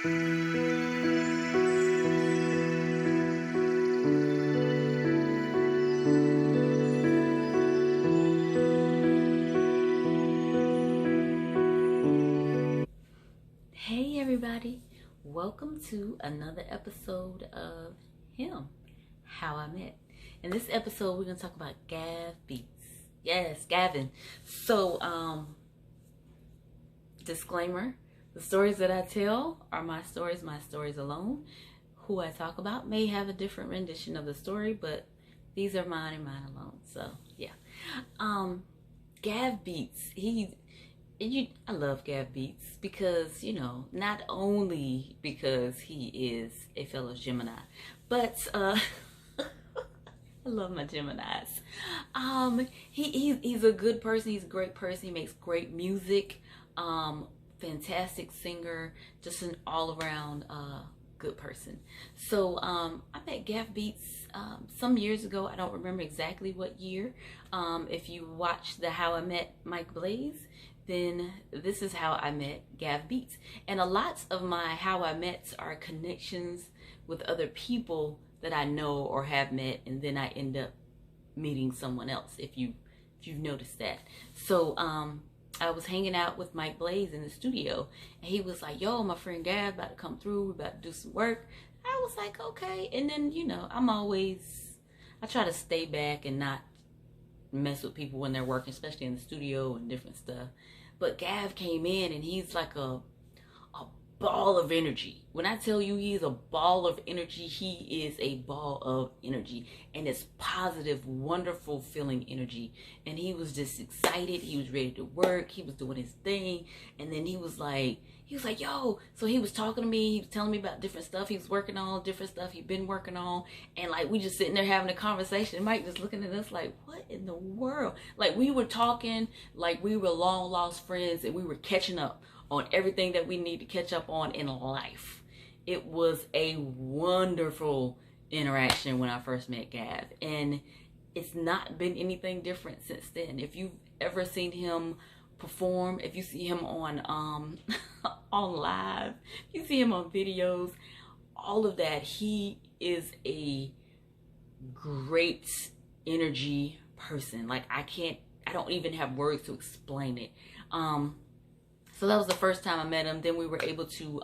Hey everybody, welcome to another episode of H.I.M, How I Met. In this episode, we're going to talk about Gav Beats. Yes, Gavin. So, disclaimer, the stories that I tell are my stories alone. Who I talk about may have a different rendition of the story, but these are mine and mine alone. So, yeah. Gav Beats, I love Gav Beats because, not only because he is a fellow Gemini, but I love my Geminis. He's a good person. He's a great person. He makes great music. Fantastic singer. Just an all around good person. So I met Gav Beats some years ago. I don't remember exactly what year. If you watch the How I Met Mike Blaze, then this is how I met Gav Beats. And a lot of my how I mets are connections with other people that I know or have met, and then I end up meeting someone else, if you've noticed that. So I was hanging out with Mike Blaze in the studio, and he was like, yo, my friend Gav about to come through, we're about to do some work. I was like, okay. And then, I try to stay back and not mess with people when they're working, especially in the studio and different stuff. But Gav came in and he's like a ball of energy. When I tell you he's a ball of energy, he is a ball of energy. And it's positive, wonderful feeling energy. And he was just excited. He was ready to work. He was doing his thing. And then he was like, yo. So he was talking to me. He was telling me about different stuff he was working on, different stuff he'd been working on. And like, we just sitting there having a conversation. Mike was looking at us like, what in the world? Like, we were talking like we were long lost friends, and we were catching up on everything that we need to catch up on in life. It was a wonderful interaction when I first met Gav, and it's not been anything different since then. If you've ever seen him perform, if you see him on on live, if you see him on videos, all of that, he is a great energy person. Like, I don't even have words to explain it. So that was the first time I met him. Then we were able to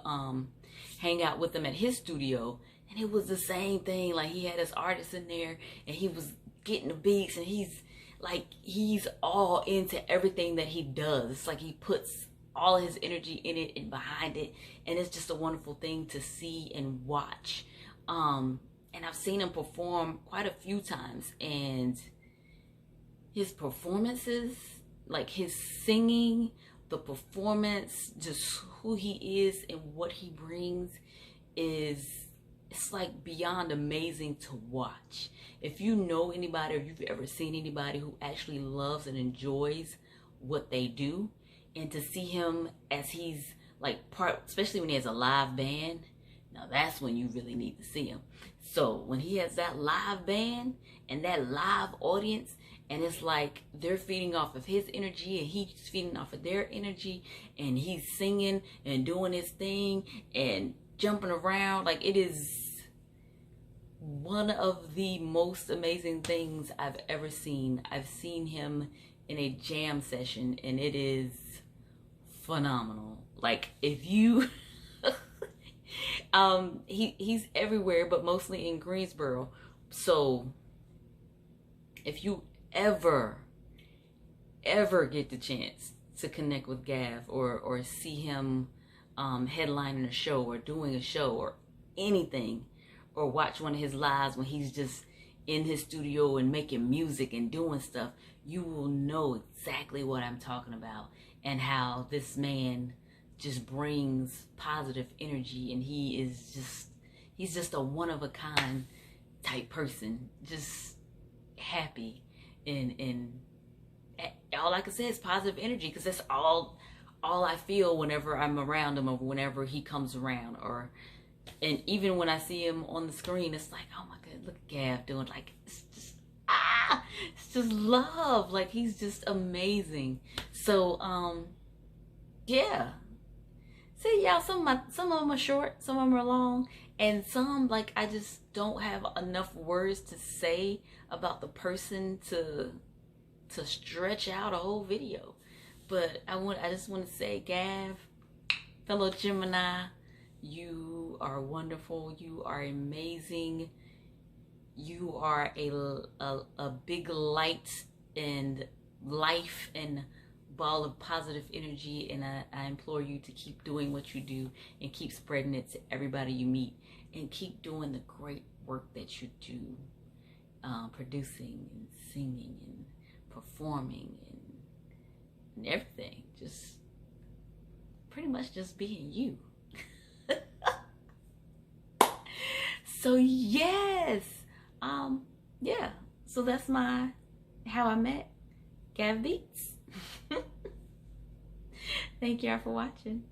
hang out with him at his studio, and it was the same thing. Like, he had his artists in there, and he was getting the beats, and he's all into everything that he does. It's like he puts all of his energy in it and behind it, and it's just a wonderful thing to see and watch. And I've seen him perform quite a few times, and his performances, like his singing, the performance, just who he is and what he brings, it's like beyond amazing to watch. If you know anybody, or you've ever seen anybody who actually loves and enjoys what they do, and to see him as he's like especially when he has a live band, now that's when you really need to see him. So when he has that live band and that live audience, and it's like they're feeding off of his energy, and he's feeding off of their energy, and he's singing and doing his thing and jumping around. Like, it is one of the most amazing things I've ever seen. I've seen him in a jam session, and it is phenomenal. Like, if you he's everywhere, but mostly in Greensboro. So if you ever get the chance to connect with Gav, or see him headlining a show, or doing a show, or anything, or watch one of his lives when he's just in his studio and making music and doing stuff, you will know exactly what I'm talking about, and how this man just brings positive energy, and he's just a one of a kind type person, just happy, and all I can say is positive energy, because that's all I feel whenever I'm around him, or whenever he comes around, and even when I see him on the screen, it's like, oh my god, look at Gav doing, like, it's just love. Like, he's just amazing. So yeah, See, y'all, some of them are short, some of them are long, and some like I just don't have enough words to say about the person to stretch out a whole video. But I just want to say, Gav, fellow Gemini, you are wonderful. You are amazing. You are a big light and life and ball of positive energy. And I implore you to keep doing what you do and keep spreading it to everybody you meet and keep doing the great work that you do, producing and singing and performing and everything. Just pretty much just being you. So yes, um, yeah. So that's my how I met Gav Beats. Thank y'all for watching.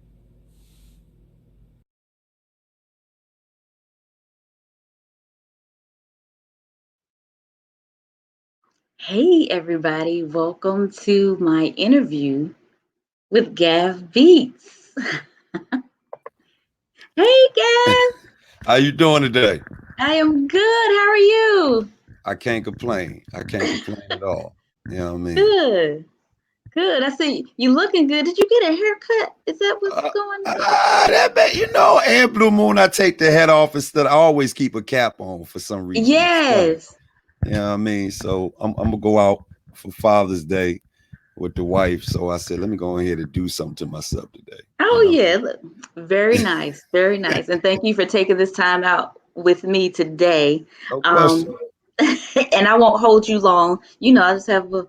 Hey everybody, welcome to my interview with Gav Beats. Hey Gav, How you doing today? I am good. How are you? I can't complain. I can't complain at all. You know what I mean? Good, good. I see you looking good. Did you get a haircut? Is that what's going on? That and Blue Moon, I take the head off instead. I always keep a cap on for some reason. It's funny. Yes. You know what I mean? So I'm gonna go out for Father's Day with the wife. So I said, let me go ahead and do something to myself today. You Oh know yeah, look, very nice, very nice. And thank you for taking this time out with me today. no Um, question. and I won't hold you long. I just have a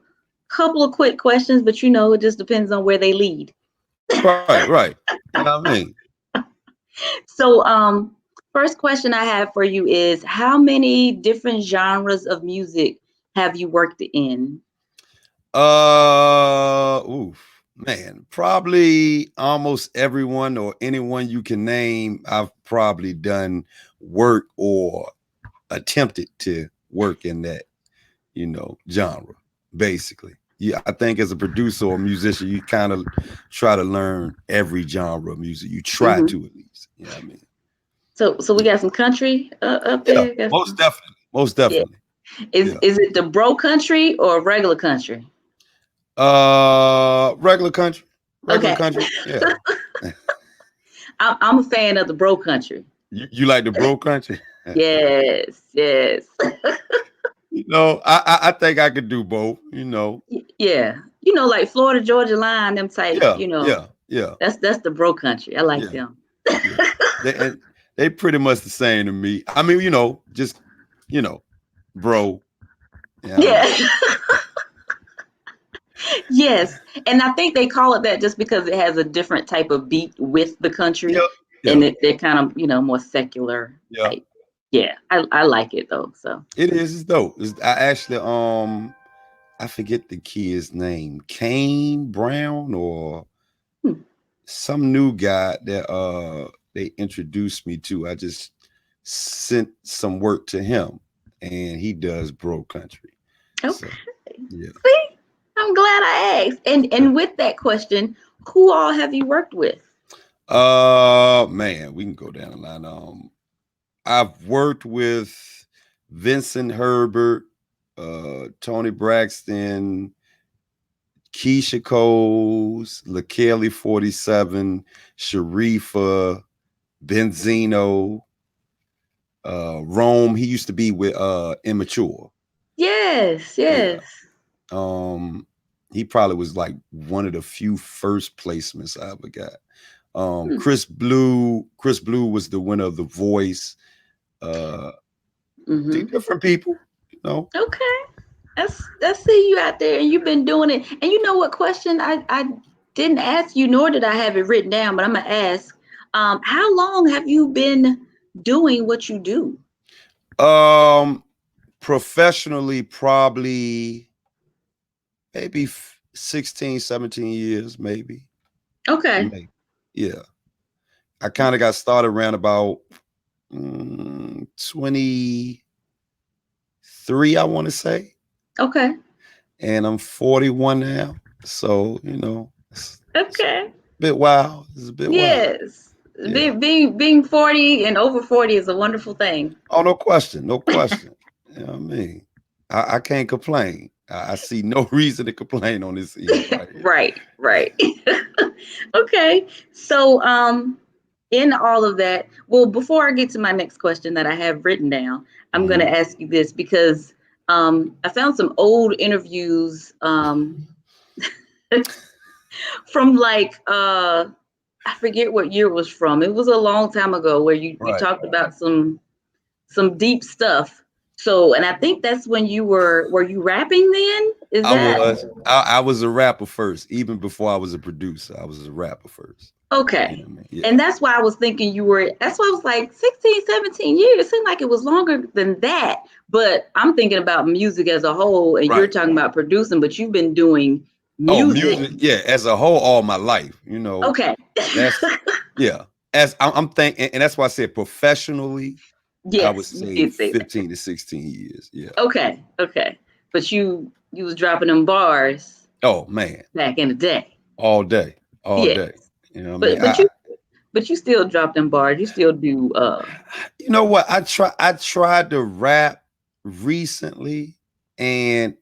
couple of quick questions, but it just depends on where they lead. Right, right. You know what I mean? So, first question I have for you is how many different genres of music have you worked in? Oof, man, probably almost everyone or anyone you can name, I've probably done work or attempted to work in that, genre, basically. Yeah, I think as a producer or musician, you kind of try to learn every genre of music. You try Hmm. to at least. You know what I mean? So we got some country up Yeah, there. Got most some, definitely. Most yeah. definitely. Is Yeah. is it the bro country or regular country? Regular country. Regular Okay. country. Yeah. I'm a fan of the bro country. You like the bro country? Yes, yes. I think I could do both. Yeah. Like Florida, Georgia line, them type, Yeah, yeah, yeah, that's the bro country. I like yeah, them. yeah. They pretty much the same to me. I mean, just you know, bro. Yeah, I mean, Yeah. Yes. And I think they call it that just because it has a different type of beat with the country yeah, and yeah, they're kind of, more secular yeah. type. Yeah. I like it though. So, It is. It's dope. I actually I forget the kid's name, Kane Brown or hmm, some new guy that they introduced me to. I just sent some work to him, and he does bro country. okay. So yeah. See? I'm glad I asked. And with that question, who all have you worked with? Man, we can go down the line. I've worked with Vincent Herbert, Tony Braxton, Keisha Coles, LaKelly 47, Sharifa, Benzino, Rome. He used to be with Immature. Yes, Yeah. yes. Um, he probably was like one of the few first placements I ever got. Hmm. Chris Blue was the winner of The Voice. Uh, Mm-hmm. different people. Okay. That's see you out there and you've been doing it. And you know what question I didn't ask you, nor did I have it written down, but I'm gonna ask, how long have you been doing what you do? Um, Professionally, probably maybe 16, 17 years, maybe. Okay. Maybe. Yeah. I kind of got started around about 23, I want to say. Okay. And I'm 41 now. So, it's Okay. bit wild. It's a bit wild. Yes. Yeah. Being 40 and over 40 is a wonderful thing. Oh, no question. No question. You know what I mean? I can't complain. I see no reason to complain on this end right here. Right, right. Okay. So, in all of that, well, before I get to my next question that I have written down, I'm going to Mhm. ask you this because I found some old interviews from like I forget what year it was from. It was a long time ago where you Right. talked about some deep stuff. So, and I think that's when were you rapping then? Is I that was. I was a rapper first, even before I was a producer. I was a rapper first. You know okay? what I mean? Yeah. And that's why I was thinking you were, that's why I was like 16, 17 years. It seemed like it was longer than that. But I'm thinking about music as a whole, and you're Right. talking about producing, but you've been doing Oh, music. music. Yeah. As a whole, all my life. You know, Okay. that's yeah. As I'm thinking, and that's why I said professionally, I would Yes, you say did say that. 15 to 16 years. Yeah. Okay, okay. But you was dropping them bars Oh man, back in the day. all day, all Yes. day. You know what I mean? But but you but you still drop them bars. You still do You know what? I tried to rap recently, and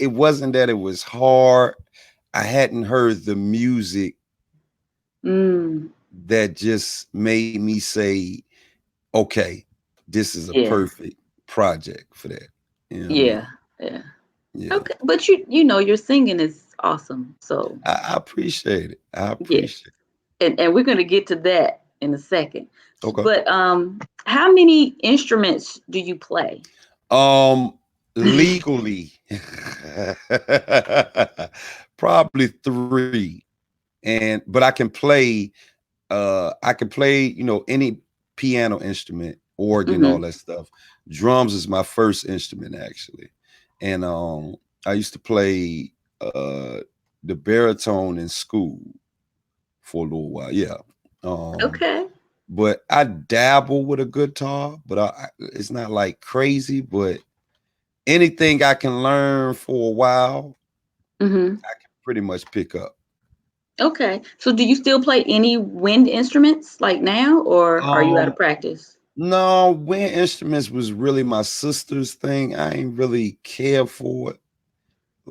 it wasn't that it was hard. I hadn't heard the music mm, that just made me say, okay, this is a yeah. perfect project for that. You know what I Yeah. mean? Yeah. Yeah. Okay. But you know your singing is awesome. So I appreciate it. I yes. appreciate And we're gonna get to that in a second. it. Okay. But how many instruments do you play? Um, legally, probably three. And but I can play, you know, any piano instrument, organ, all Mm-hmm. that stuff. Drums is my first instrument actually. And I used to play the baritone in school for a little while. Yeah. Um Okay. but I dabble with a guitar, but it's not like crazy, but anything I can learn for a while, Mm-hmm. I can pretty much pick up. Okay. So do you still play any wind instruments like now, or are you out Um, of practice? no, wind instruments was really my sister's thing. I ain't really care for it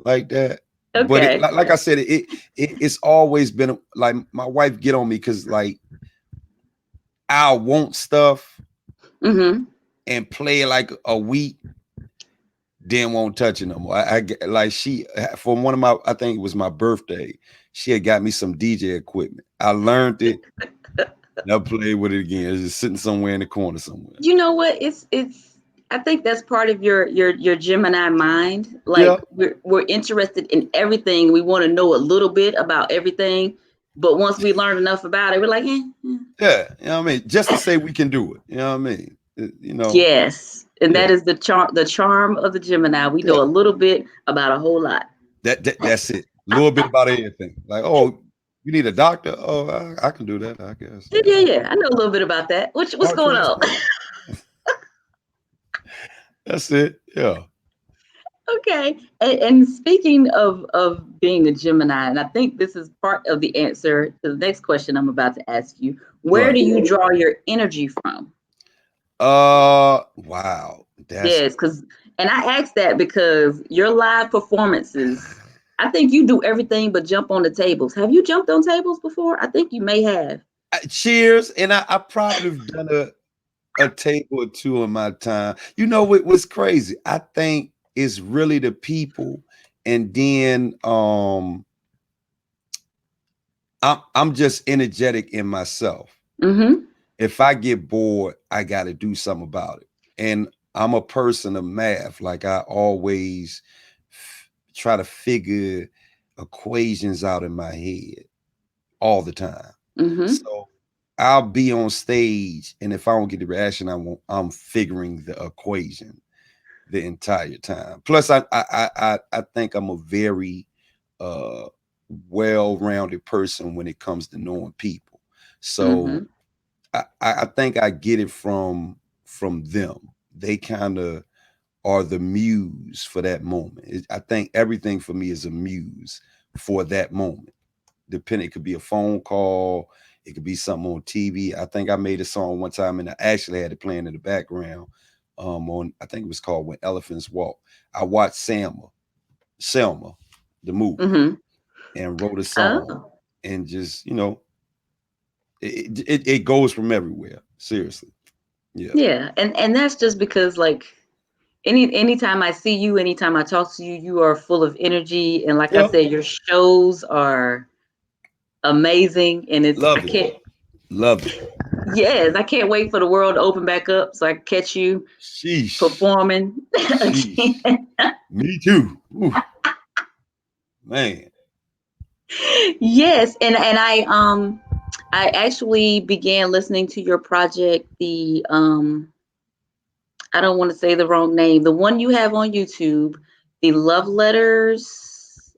like that. But it, Okay. like I said, it's always been like my wife get on me because like I want stuff Mm-hmm. and play like a week, then won't touch it no more. Like she for one of my, I think it was my birthday, she had got me some DJ equipment. I learned it, never played with it again. It's just sitting somewhere in the corner somewhere. You know what? It's I think that's part of your Gemini mind. Yeah, Like we're interested in everything. We want to know a little bit about everything, but once we learn enough about it, we're like, eh. yeah. You know what I mean? Just to say we can do it. You know what I mean? You know, Yes. And that yeah, is the charm of the Gemini. We know yeah. a little bit about a whole lot. That's it. A little bit about everything. Like, oh, you need a doctor? Oh, I can do that, I guess. Yeah, Yeah. yeah, yeah. I know a little bit about that. What's Heart going on? transplant. That's it. Yeah. Okay. And speaking of being a Gemini, and I think this is part of the answer to the next question I'm about to ask you. Where Right. do you draw your energy from? Wow. That's Yes, because and I asked that because your live performances, I think you do everything but jump on the tables. Have you jumped on tables before? I think you may have. cheers. And I probably have done a table or two in my time. You know what was crazy? I think it's really the people, and then I'm just energetic in myself. Mm-hmm. If I get bored, I got to do something about it. And I'm a person of math. Like I always try to figure equations out in my head all the time. Mm-hmm. So I'll be on stage, and if I don't get the reaction I want, I'm figuring the equation the entire time. Plus, I think I'm a very uh, well-rounded person when it comes to knowing people. So Mm-hmm. I think I get it from them. They kind of are the muse for that moment. I think everything for me is a muse for that moment. depending, it could be a phone call, it could be something on TV. I think I made a song one time and I actually had it playing in the background. On I think it was called When Elephants Walk. I watched Selma, the movie, Mm-hmm. and wrote a song, Oh, and just it goes from everywhere. Seriously, yeah, yeah. And that's just because like anytime I see you, anytime I talk to you, you are full of energy. And like I yeah, said, your shows are amazing. And it's I love it, can't love it. yes, I can't wait for the world to open back up so I can catch you Sheesh, performing sheesh. again. Me too. Ooh, man. Yes, and I actually began listening to your project, the I don't want to say the wrong name, the one you have on YouTube, the love letters,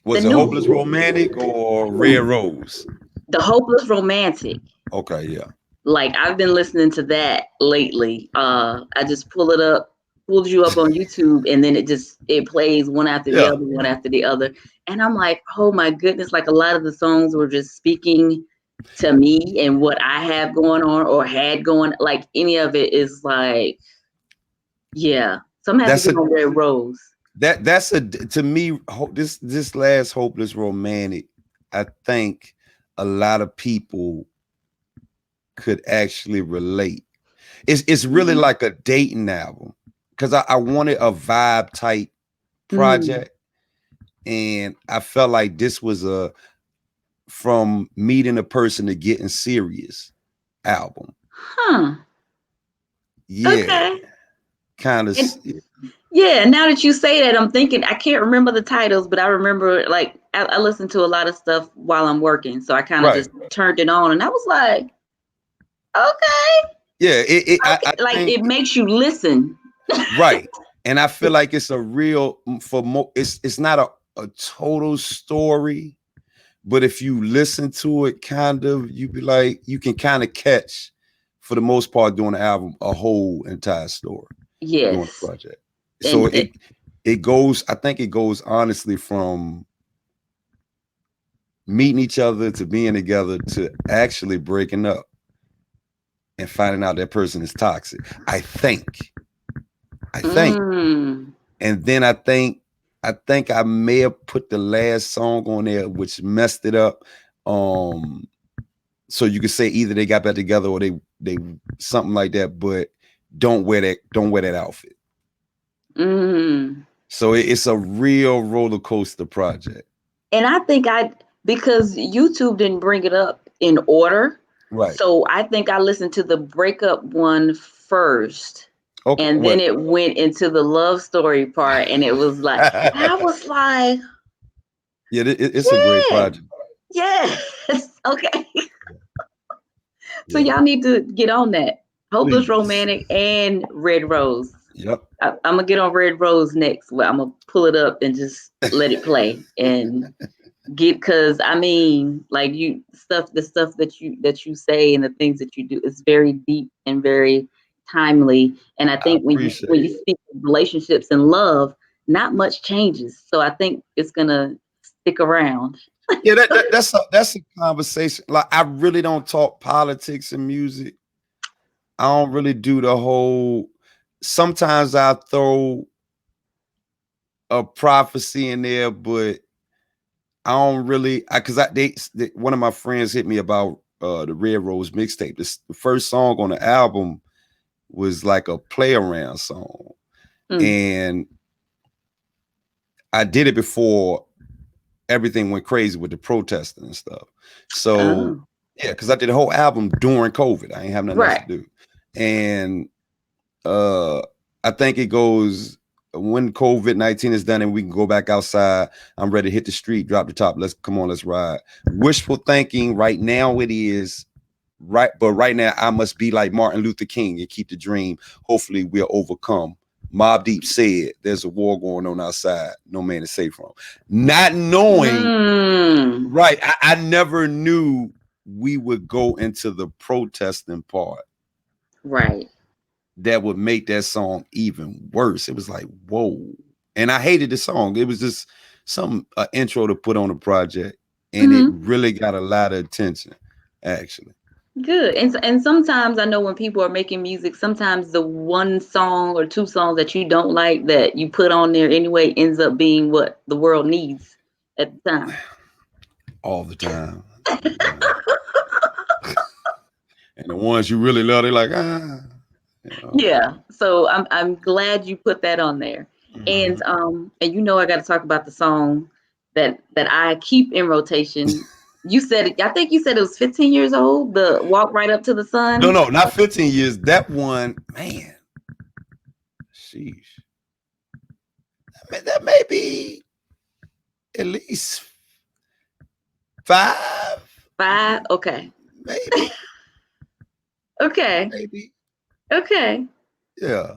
the Was it new Hopeless Romantic or Red Rose? the hopeless romantic. Okay, yeah, Like I've been listening to that lately. I just pulled you up on YouTube, and then it plays one after the yeah. other, one after the other. And I'm like, oh my goodness, like a lot of the songs were just speaking to me and what I have going on or had going. Like any of it is like, yeah. So I'm gonna have to That's get a on Red Rose. that's a to me this last Hopeless Romantic. I think a lot of people could actually relate. It's really Mm-hmm. like a dating album because I wanted a vibe type Mm. project, and I felt like this was a from meeting a person to getting serious album. Huh. Yeah, Okay. kind of. And yeah, now that you say that, I'm thinking I can't remember the titles, but I remember like I listen to a lot of stuff while I'm working, so I kind of Right. just turned it on, and I was like, okay, Yeah, I okay, like think it makes you listen. right. And I feel like it's a real it's not a total story, but if you listen to it, kind of, you be like, you can kind of catch, for the most part, during the album, a whole entire story during the Yes, project. So and it goes, I think it goes honestly from meeting each other to being together to actually breaking up and finding out that person is toxic. I think. I think. mm, And then I think I may have put the last song on there, which messed it up. Um, so you could say either they got back together or they something like that, but don't wear that outfit. mm. So it's a real roller coaster project. And I think because YouTube didn't bring it up in order, Right. so I think I listened to the breakup one first, Okay. and then What? it went into the love story part, and it was like, and I was like, Yeah, it's a great yeah, project. yes, okay. So Yeah. y'all need to get on that. Hopeless Please. Romantic and Red Rose. Yep. I'm gonna get on Red Rose next. Well, I'm gonna pull it up and just let it play and get because I mean, like the stuff that you say and the things that you do is very deep and very timely. And I I think when appreciate you it. speak of relationships and love, not much changes. So I think it's gonna stick around. Yeah, that's a conversation. Like, I really don't talk politics and music. I don't really do the whole. Sometimes I throw a prophecy in there, but I don't really. Because one of my friends hit me about the Red Rose mixtape. The first song on the album was like a play around song, Mm. and I did it before everything went crazy with the protesting and stuff. So Oh, yeah, because I did the whole album during COVID. I ain't have nothing else to right. do, and uh I think it goes, when COVID-19 is done and we can go back outside, I'm ready to hit the street, drop the top. Let's come on, let's ride. Wishful thinking right now it is right, but right now I must be like Martin Luther King and keep the dream. Hopefully we'll overcome. Mob Deep said there's a war going on outside, no man is safe from. Not knowing, Mm, right, I never knew we would go into the protesting part right. that would make that song even worse. It was like, whoa. And I hated the song. It was just some intro to put on a project. and it really got a lot of attention, actually. Good. And sometimes I know when people are making music, sometimes the one song or two songs that you don't like that you put on there anyway ends up being what the world needs at the time. All the time. And the ones you really love, they're like, you know. Yeah. So I'm glad you put that on there. And you know I got to talk about the song that I keep in rotation. You said I think you said it was 15 years old, the Walk Right Up to the Sun. No, not 15 years. That one, man, sheesh. That may be at least 5. 5. Okay. Maybe. Okay. Maybe. Okay. Yeah.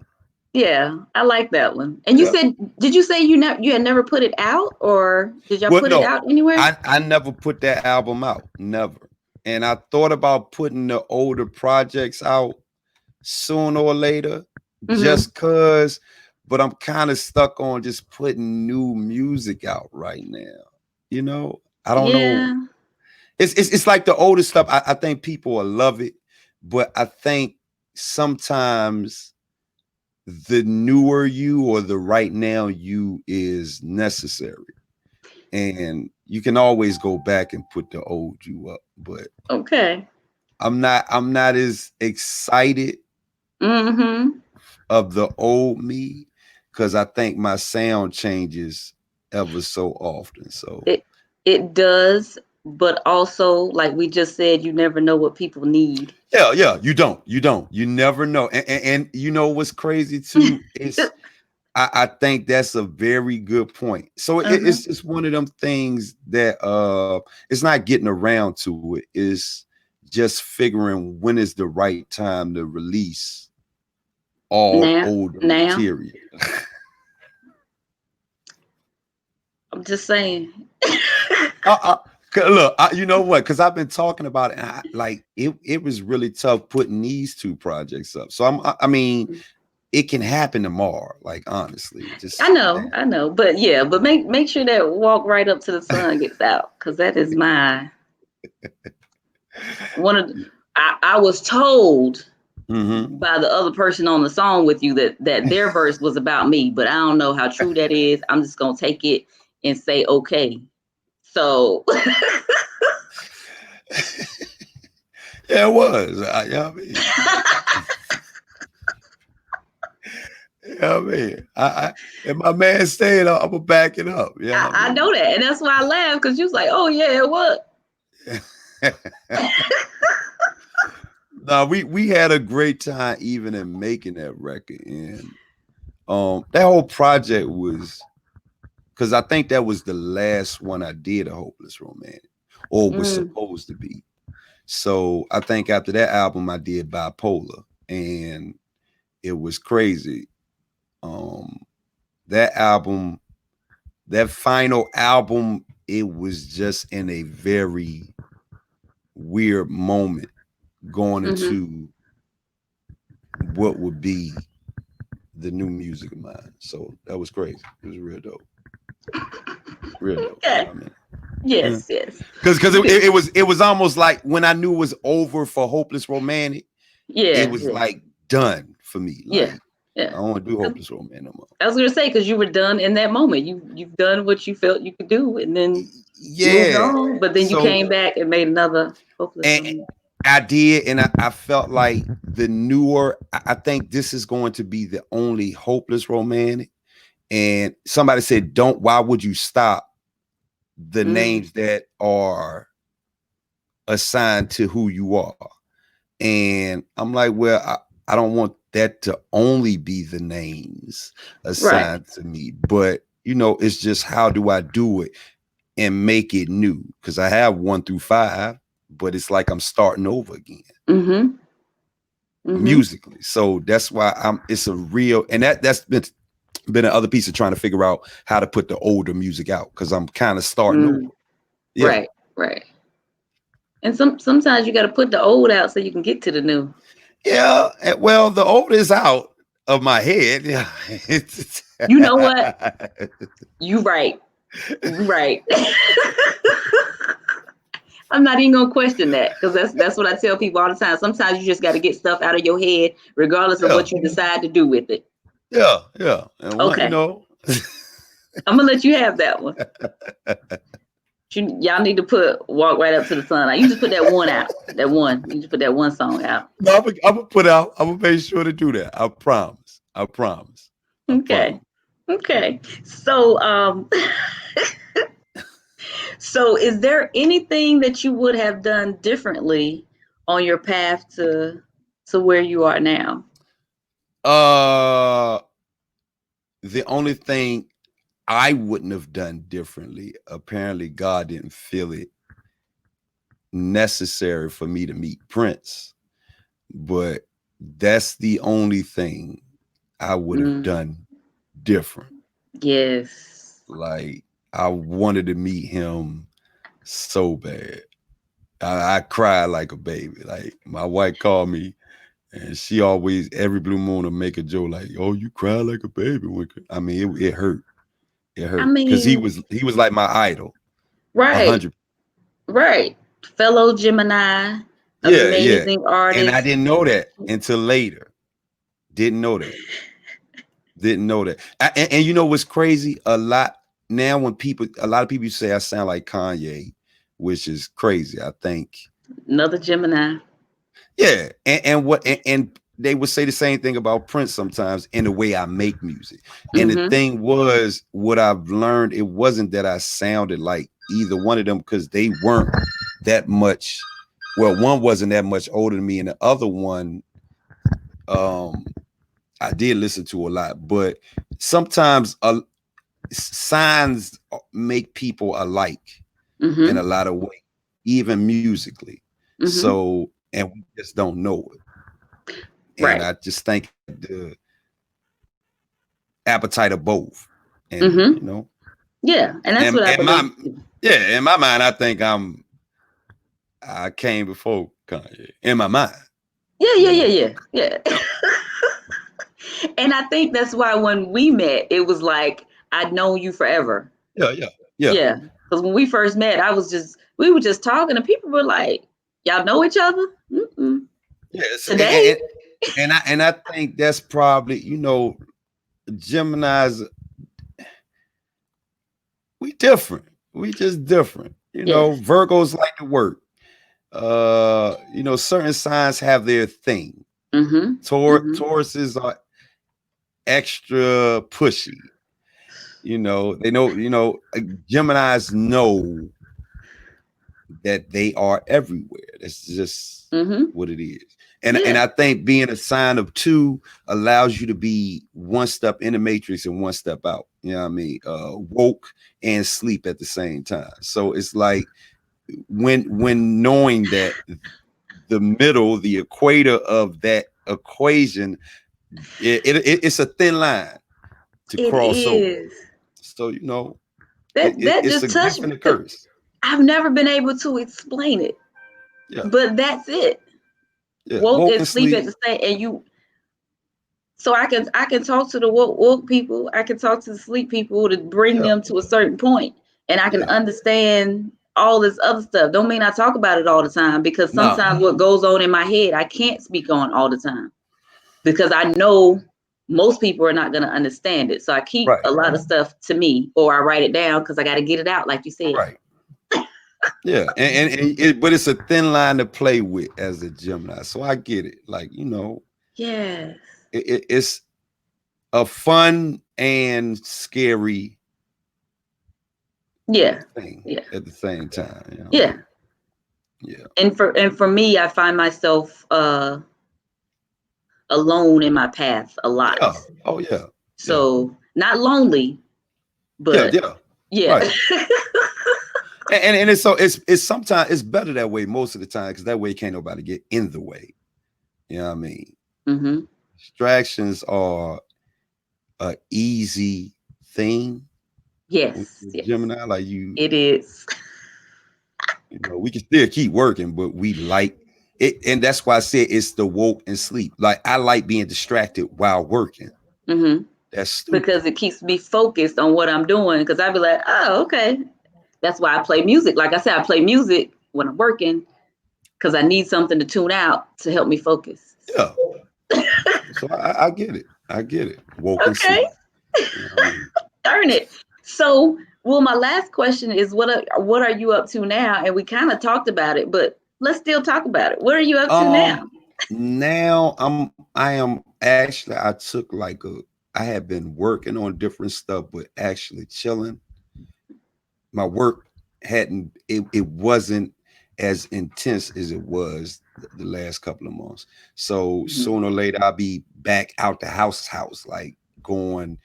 Yeah, I like that one. And you Yeah. said, did you say you had never put it out, or did y'all Well, put it no, out anywhere? I never put that album out. Never. And I thought about putting the older projects out sooner or later, Mm-hmm. just cause, but I'm kind of stuck on just putting new music out right now. You know, I don't know. Yeah. It's like the older stuff. I think people will love it, but I think sometimes the newer you or the right now you is necessary. And you can always go back and put the old you up. But Okay. I'm not as excited Mm-hmm. of the old me because I think my sound changes ever so often. So It does, but also, like we just said, you never know what people need. yeah, you never know. And you know what's crazy too is I think that's a very good point. So Uh-huh. it's just one of them things that it's not getting around to it. It's just figuring when is the right time to release all Now, older now, material. I'm just saying. uh, Look, you know what? Because I've been talking about it. And it was really tough putting these two projects up. So I mean, it can happen tomorrow. Like honestly, I just know, I know, but yeah, but make sure that Walk Right Up to the Sun gets out, because that is my one of. I was told by the other person on the song with you that their verse was about me, but I don't know how true that is. I'm just gonna take it and say okay. So yeah, it was. I mean, if my man staying, I'm gonna back it up. Yeah, I know that, and that's why I laughed, because you was like, "Oh yeah, it was." No, we had a great time even in making that record, and that whole project was because I think that was the last one I did, a Hopeless Romantic, or was supposed to be. So I think after that album I did Bipolar, and it was crazy. That album, that final album, it was just in a very weird moment going into what would be the new music of mine. So that was crazy. It was real dope. Real dope. You know Okay. what I mean? Yes, yes. Because it was almost like when I knew it was over for Hopeless Romantic, it Yeah, was yeah, like done for me. yeah, Like I yeah. don't want to do Hopeless Romantic no more. I was gonna say, because you were done in that moment. You've done what you felt you could do, and then moved Yeah. on. But then you So came back and made another Hopeless and Romantic. I did, and I felt like the newer. I think this is going to be the only Hopeless Romantic. And somebody said, "Don't. Why would you stop the names that are assigned to who you are?" And I'm like, well, I don't want that to only be the names Right. assigned to me, but it's just how do I do it and make it new? Because I have 1 through 5, but it's like I'm starting over again musically. So that's why it's a real, and that's been another piece of trying to figure out how to put the older music out because I'm kind of starting over. Yeah. Right, right. And sometimes you got to put the old out so you can get to the new. Yeah. Well, the old is out of my head. Yeah. You know what? You right. You right. I'm not even gonna question that because that's what I tell people all the time. Sometimes you just got to get stuff out of your head, regardless of Yeah, what you decide to do with it. yeah, yeah. And one, Okay, I'm gonna let you have that one. Y'all need to put "Walk Right Up to the Sun." You just put that one out. That one. You just put that one song out. no, I'm gonna put out. I'm gonna make sure to do that. I promise. I promise. I Okay. promise. Okay. So, so is there anything that you would have done differently on your path to where you are now? Uh, the only thing I wouldn't have done differently, apparently God didn't feel it necessary for me to meet Prince. But that's the only thing I would have Mm, done different. yes. Like I wanted to meet him so bad. I cried like a baby. Like my wife called me and she always every blue moon will make a joke like, "Oh, you cry like a baby." I mean, it hurt. It I hurt because mean, he was like my idol, a right, hundred. right. Fellow Gemini, Yeah, yeah. amazing And I artist. didn't know that until later. Didn't know that. Didn't know that. And you know what's crazy? A lot now when a lot of people say I sound like Kanye, which is crazy. I think, Another Gemini. yeah. And they would say the same thing about Prince sometimes in the way I make music. And the Mm-hmm. thing was, what I've learned, it wasn't that I sounded like either one of them because they weren't that much. Well, one wasn't that much older than me, and the other one, um, I did listen to a lot, but sometimes signs make people alike in a Mm-hmm. lot of ways, even musically. Mm-hmm. So, and we just don't know it. And Right. I just think the appetite of both. And Mm-hmm. you know, Yeah, and that's what I and my believe too. yeah, in my mind, I think I came before Kanye. In my mind, Yeah, you yeah, yeah, know. yeah, yeah. And I think that's why when we met, it was like I'd known you forever. Yeah, yeah, yeah, Yeah, because when we first met, we were just talking, and people were like, "Y'all know each other?" Mm-mm. yeah. So, Today, and I think that's probably, you know, Gemini's, we different. We just different. You know, yes. Virgos like to work. You know, certain signs have their thing. Mm-hmm. Mm-hmm. Tauruses are extra pushy. You know, they know, you know, Geminis know that they are everywhere. That's just Mm-hmm. what it is. And Yeah. I think being a sign of two allows you to be one step in the matrix and one step out. You know what I mean? Woke and sleep at the same time. So it's like when knowing that the middle, the equator of that equation, it's a thin line to It cross over. is. So you know, That it's a just touched gift me and a because curse. I've never been able to explain it, Yeah, but that's it. yeah. Woke Woke and and sleep sleep. at the same, and you. So I can talk to the woke people. I can talk to the sleep people to bring Yeah, them to a certain point, and I can yeah. understand all this other stuff. Don't mean I talk about it all the time because No, sometimes what goes on in my head I can't speak on all the time because I know most people are not going to understand it. So I keep right, a lot of stuff to me or I write it down because I got to get it out, like you said. right. Yeah, but it's a thin line to play with as a Gemini. So I get it. Like you know, Yes. it's a fun and scary Yeah. thing Yeah. at the same time. You know what I Yeah. mean? Yeah. And for me, I find myself alone in my path a lot. Yeah. Oh yeah. Yeah. So not lonely, Yeah. but Yeah. yeah. Right. And it's so it's sometimes it's better that way most of the time because that way can't nobody get in the way. You know what I mean? Hmm. Distractions are a easy thing with Yes, yes, Gemini. Like it is. you know, we can still keep working, but we like it, and that's why I said it's the woke and sleep. Like I like being distracted while working. Hmm. That's stupid. Because it keeps me focused on what I'm doing. Because I'd be like, oh, okay. That's why I play music. Like I said, I play music when I'm working because I need something to tune out to help me focus. Yeah. So I get it. I get it. Woke and Okay, sleep. You know what I mean? darn it. So, well, my last question is, what are you up to now? And we kind of talked about it, but let's still talk about it. What are you up to Um, now? now I am actually I took like I had been working on different stuff, but actually chilling. My work it wasn't as intense as it was the last couple of months. So Mhm. sooner or later I'll be back out the house, like going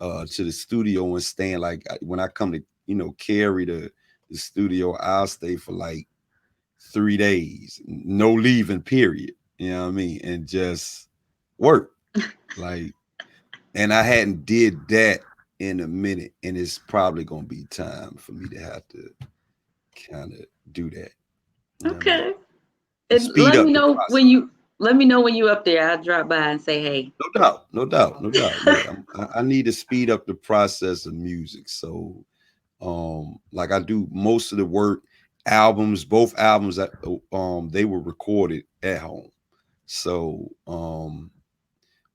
to the studio and staying like when I come to, carry the studio, I'll stay for like 3 days, no leaving, period. You know what I mean? And just work. Like, and I hadn't did that in a minute, and it's probably gonna be time for me to have to kind of do that. You know what I mean? Okay. And And speed up the process. let me know when you up there. I'll drop by and say hey. No doubt, no doubt, no doubt. Yeah, I need to speed up the process of music. So, like I do most of the work, albums, both albums that they were recorded at home. So,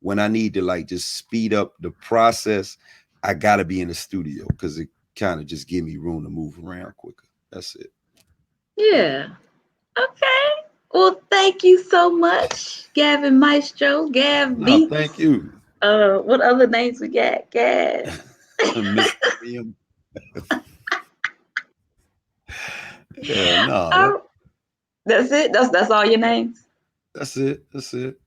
when I need to like just speed up the process, I gotta be in the studio because it kind of just give me room to move around quicker. That's it. Yeah. Yeah. Okay. Well, thank you so much, Gavin Maestro, Gav No, thank Beats. you, What other names we got? Gav. Mr. M. Yeah, no, Oh, that's it. That's all your names. that's it. That's it.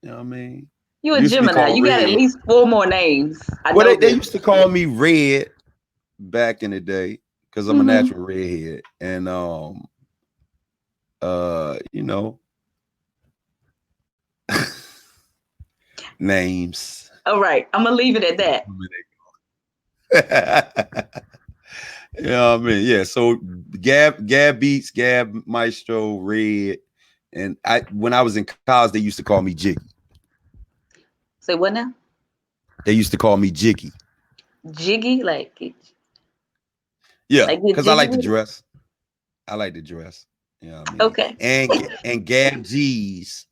You know what I mean? You a Used to be Gemini. called You got at Red. least four more names. I Well, know they this. used to call me Red back in the day because I'm a Hmm. natural redhead, and you know, names. All right. I'm gonna leave it at that. You know what I mean? Yeah. So Gab Beats, Gab Maestro, Red, and when I was in college, they used to call me Jiggy. Say what now? They used to call me Jiggy. Jiggy, Yeah, like get because I jiggy like to with it. dress. I like to dress. You know what I mean? Okay. And Gab G's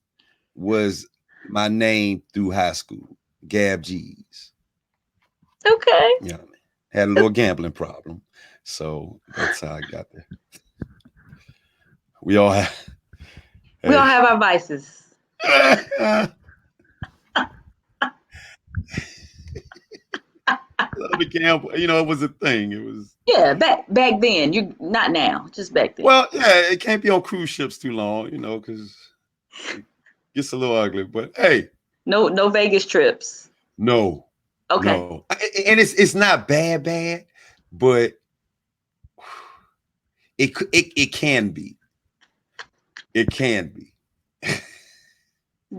was my name through high school. Gab G's. Okay. You know what I mean? Had a little gambling problem. So that's how I got there. We all have We all hey. have our vices. Love to gamble. You know, it was a thing. It was, Yeah, back then. You not now, just back then. well, yeah, it can't be on cruise ships too long, because it gets a little ugly. But hey, No Vegas trips. no, Okay. no. And it's not bad, but it can be. It can be.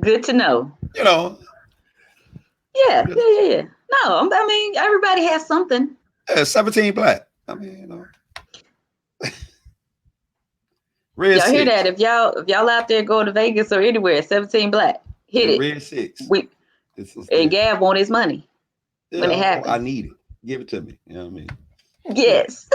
Good to know. You know, Yeah, just, yeah. No, I mean everybody has something. 17 black. I mean, red Y'all hear that? six. If y'all out there go to Vegas or anywhere, 17 black, hit Yeah, it. red six. We It's and there. Gab want his money Yeah, when it oh, I happens. need it. Give it to me. You know what I mean? Yeah. Yes.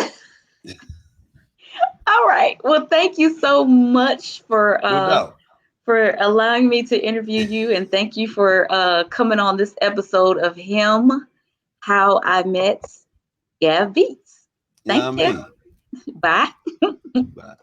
All right. Well, thank you so much No doubt. for allowing me to interview you, and thank you for coming on this episode of Him, How I Met Gav Beats. You know Thank what I you. mean? Bye. Bye.